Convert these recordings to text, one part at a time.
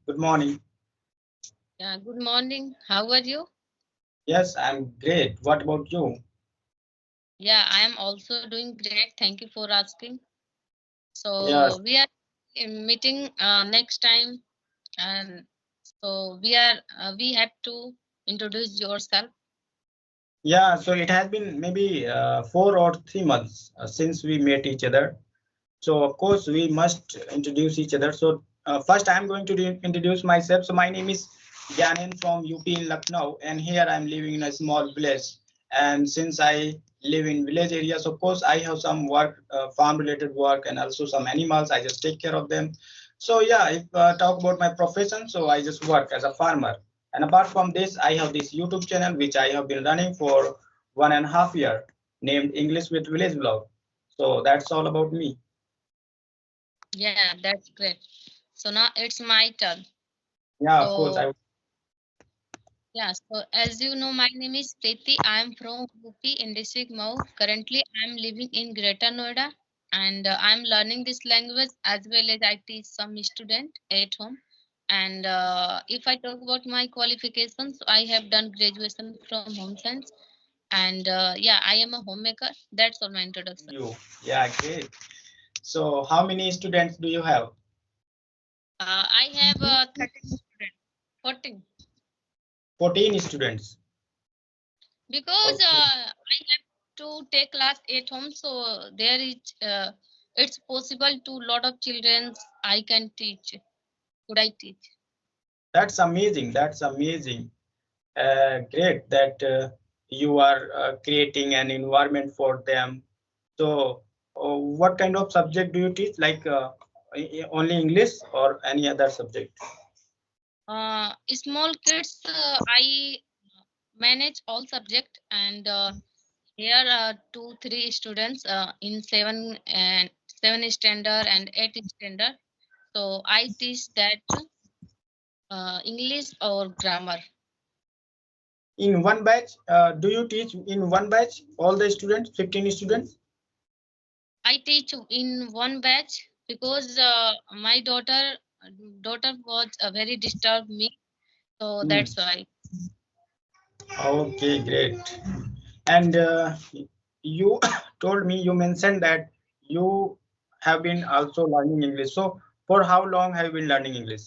Good morning. Yeah, good morning. How are you? Yes, I'm great. What about you? Yeah, I am also doing great. Thank you for asking. Yes. So we are meeting next time, and we have to introduce yourself. Yeah, so it has been maybe 4 or 3 months since we met each other. So of course we must introduce each other. So first I'm going to introduce myself. So my name is Gyanen from UP in Lucknow, and here I'm living in a small village. And since I live in village areas, of course I have some work, farm related work, and also some animals. I just take care of them. So yeah, if talk about my profession, so I just work as a farmer. And apart from this, I have this YouTube channel which I have been running for 1.5 year, named English with Village Blog. So that's all about me. Yeah, that's great. So now it's my turn. Yeah, of course. So yeah, so as you know, my name is Preeti. I am from UP in district Mau. Currently, I am living in Greater Noida, and I am learning this language as well as I teach some student at home. And if I talk about my qualifications, I have done graduation from home science, and yeah, I am a homemaker. That's all my introduction. you. Yeah, great. So how many students do you have? I have 13 students, 14, 14 students. because Okay. I have to take class at home, so there is it's possible to lot of children I can teach. Could I teach? That's amazing. That's amazing. Great that you are creating an environment for them. So what kind of subject do you teach? Like only English or any other subject? Small kids, I manage all subject, and here are two, three students in seven standard and eight standard. So I teach that English or grammar. In one batch, do you teach in one batch all the students, 15 students? I teach in one batch because my daughter was very disturbed me, so Hmm. that's why. Okay, great. And you told me, you mentioned that you have been also learning English. So for how long have you been learning English?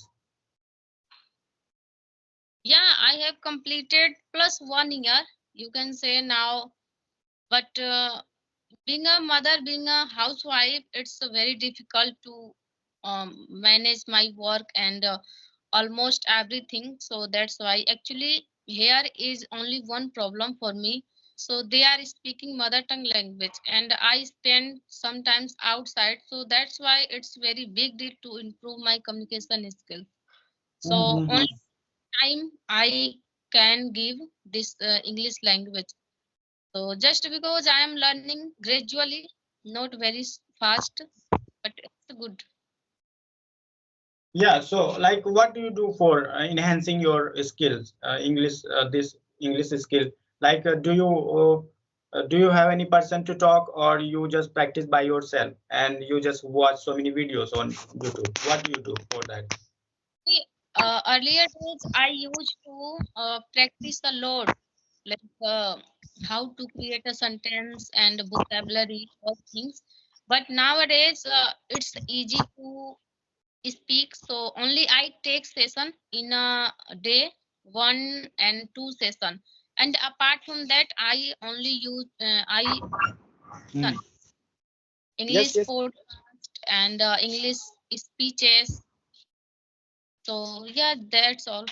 Yeah, I have completed plus 1 year. You can say now, but being a mother, being a housewife, it's very difficult to manage my work and almost everything. So that's why actually here is only one problem for me. So they are speaking mother tongue language, and I spend sometimes outside. So that's why it's very big deal to improve my communication skill. So Mhm. only time I can give this English language. So just because I am learning gradually, not very fast, but it's good. Yeah, so like what do you do for enhancing your skills, English, this English skill? Like do you have any person to talk, or you just practice by yourself and you just watch so many videos on YouTube? What do you do for that? See, earlier days I used to practice a lot, like how to create a sentence and vocabulary of things. But nowadays it's easy to speak. So only I take session in a day, 1 and 2 session. And apart from that, I only use I Hmm. listen Yes, English yes. podcast and English speeches. So yeah, that's all.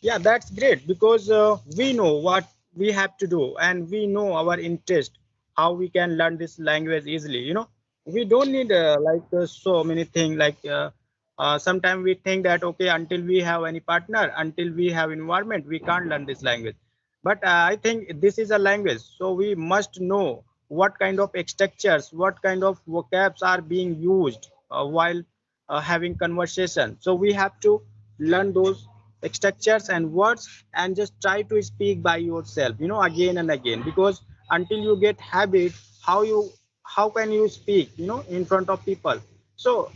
Yeah, that's great because we know what we have to do and we know our interest, how we can learn this language easily. We don't need so many things. Sometimes we think that okay, until we have any partner, until we have environment, we can't learn this language. But I think this is a language, so we must know what kind of structures, what kind of vocabs are being used while having conversation. So we have to learn those structures and words and just try to speak by yourself, again and again, because until you get habit, how can you speak, in front of people? So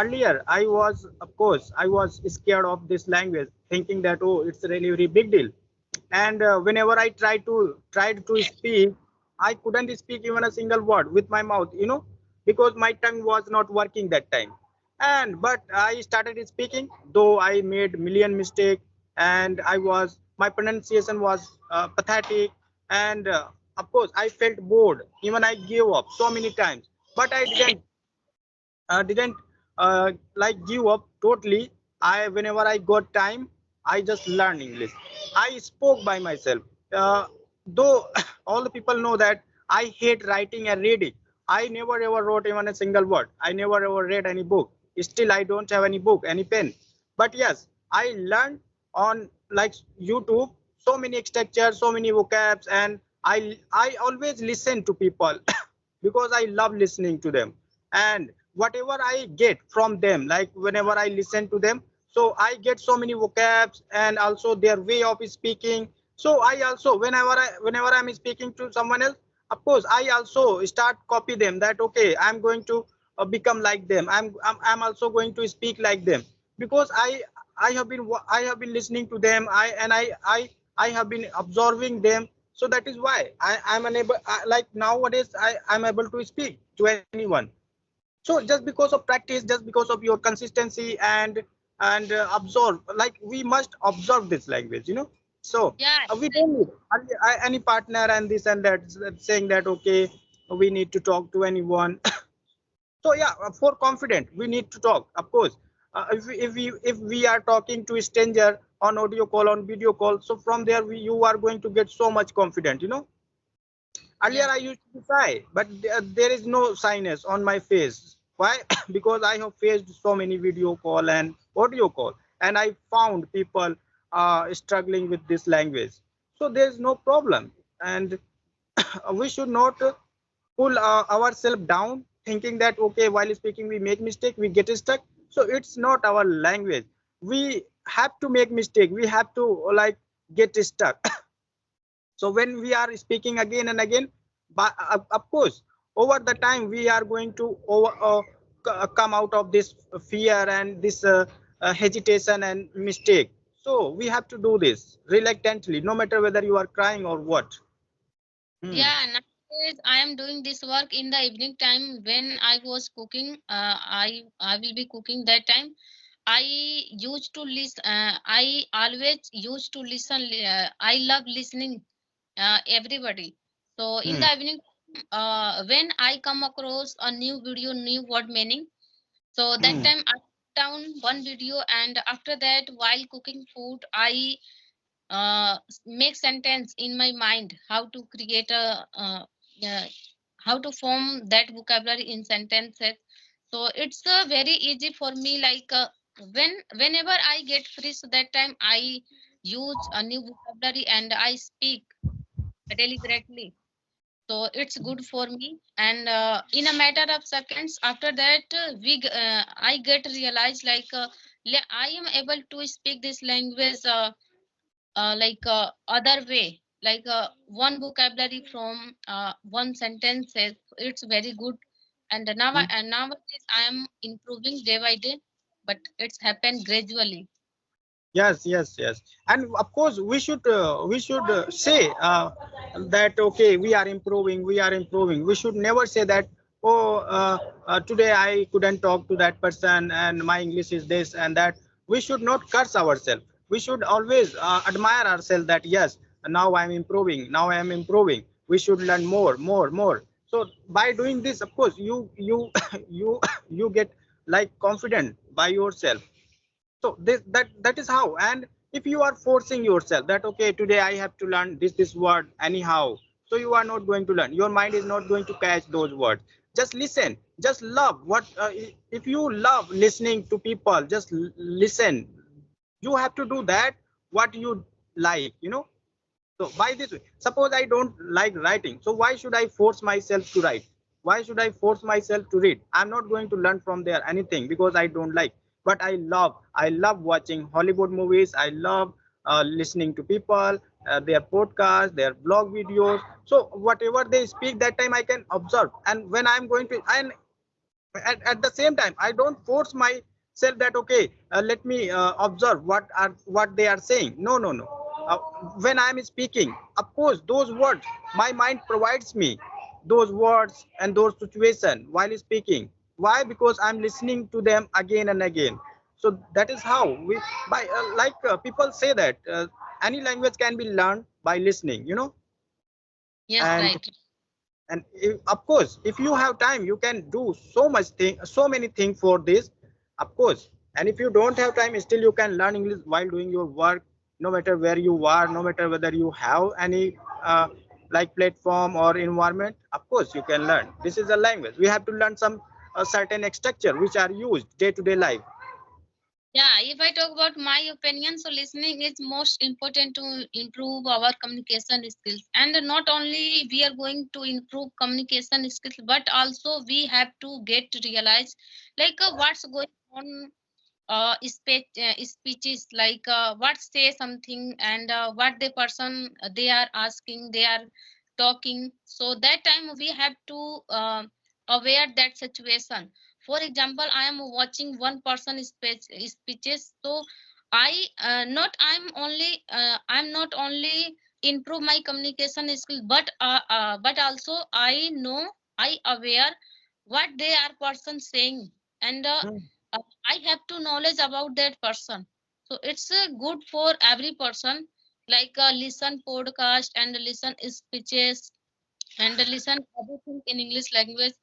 earlier, I was, of course, I was scared of this language, thinking that oh, it's a really very big deal. And whenever I tried to speak, I couldn't speak even a single word with my mouth, because my tongue was not working that time. And but I started speaking, though I made million mistake, and my pronunciation was pathetic, and of course I felt bored. Even I gave up so many times, but I didn't like give up totally. I Whenever I got time, I just learned English. I spoke by myself, uh, though all the people know that I hate writing and reading. I never ever wrote even a single word. I never ever read any book. Still I don't have any book, any pen. But yes, I learned on like YouTube so many structures, so many vocabs, and I always listen to people because I love listening to them. And whatever I get from them, like whenever I listen to them, so I get so many vocabs and also their way of speaking. So I also, whenever I'm speaking to someone else, of course I also start copy them, that okay, I'm going to become like them. I'm also going to speak like them, because I have been listening to them. I have been observing them. So that is why I'm unable, like nowadays I'm able to speak to anyone. So just because of practice, just because of your consistency, and absorb, like we must observe this language. So Yeah, we don't need any partner and this and that, saying that okay, we need to talk to anyone. So yeah, for confident we need to talk, of course. If we are talking to a stranger on audio call, on video call, so from there you are going to get so much confident. Earlier, yeah, I used to be shy, but there is no shyness on my face. Why? Because I have faced so many video call and audio call, and I found people struggling with this language. So there is no problem, and we should not pull ourselves down, thinking that okay, while speaking we make mistake, we get stuck. So it's not our language. We have to make mistake. We have to like get stuck. So when we are speaking again and again, but of course over the time we are going to come out of this fear and this hesitation and mistake. So we have to do this reluctantly, no matter whether you are crying or what. Hmm. yeah. Nowadays, I am doing this work in the evening time when I was cooking. I will be cooking that time. I used to listen. I always used to listen. I love listening everybody. So in Hmm. the evening, when I come across a new video, new word meaning, so that Hmm. time I put down one video, and after that, while cooking food, I make sentence in my mind how to create a uh, how to form that vocabulary in sentences. So it's very easy for me. Like whenever I get free, so that time I use a new vocabulary and I speak deliberately. So it's good for me, and in a matter of seconds after that, I get realized like I am able to speak this language like other way, like one vocabulary from one sentence says it's very good. And nowadays I am improving day by day, but it's happened gradually. Yes, yes, yes. And of course, we should say that okay, we are improving, we are improving. We should never say that oh, today I couldn't talk to that person, and my English is this and that. We should not curse ourselves. We should always admire ourselves that yes, now I am improving. Now I am improving. We should learn more, more, more. So by doing this, of course, you you get like confident by yourself. So that is how. And if you are forcing yourself that okay, today I have to learn this word anyhow, so you are not going to learn. Your mind is not going to catch those words. Just listen, just love what if you love listening to people, just listen. You have to do that what you like. So by this way, suppose I don't like writing, so why should I force myself to write? Why should I force myself to read? I'm not going to learn from there anything because I don't like. But I love watching Hollywood movies. I love listening to people, their podcasts, their blog videos. So whatever they speak, that time I can observe. And when I'm going to, and At the same time, I don't force myself that okay, let me observe what they are saying. No, no, no. uh, when I am speaking, of course those words my mind provides me, those words and those situation while speaking. Why? Because I'm listening to them again and again. So that is how we by people say that any language can be learned by listening, Yes, and right. of course if you have time you can do so many things for this, of course. And if you don't have time, still you can learn English while doing your work, no matter where you are, no matter whether you have any platform or environment. Of course you can learn. This is a language. We have to learn some certain structure which are used day to day life. Yeah, if I talk about my opinion, so listening is most important to improve our communication skills. And not only we are going to improve communication skills, but also we have to get to realize what's going on speeches, what say something, and what the person they are asking, they are talking. So that time we have to aware that situation. For example, I am watching one person speeches, so I'm not only improve my communication skill, but also I know, I aware what they are person saying, and Hmm. I have to knowledge about that person. So it's good for every person, listen podcast and listen speeches and listen everything in English language.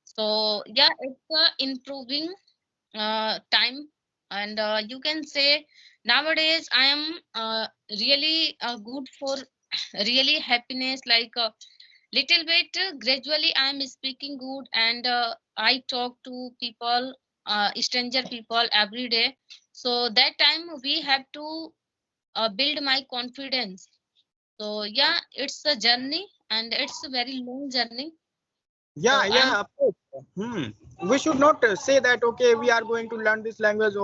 So yeah, it's improving time. And you can say nowadays I am really good for really happiness, little bit gradually I am speaking good, and I talk to people, stranger people every day. So that time we have to build my confidence. So yeah, it's a journey, and it's a very long journey. Yeah, So I'm yeah, of course. Hmm. We should not say that okay, we are going to learn this language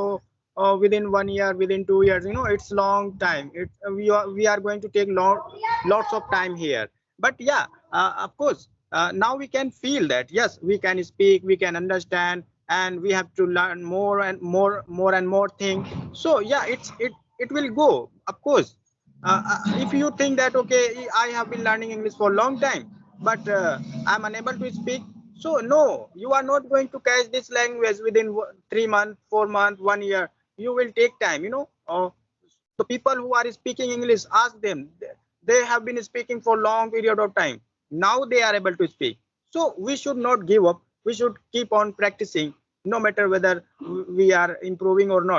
within 1 year, within 2 years. It's long time. We are going to take lots of time here. But yeah, of course, now we can feel that yes, we can speak, we can understand, and we have to learn more and more things. So yeah, it will go. Of course, if you think that okay, I have been learning English for a long time, but I'm unable to speak. So no, you are not going to catch this language within 3 months, 4 months, 1 year. You will take time. The people who are speaking English, ask them. They have been speaking for long period of time. Now they are able to speak. So we should not give up. We should keep on practicing, no matter whether we are improving or not.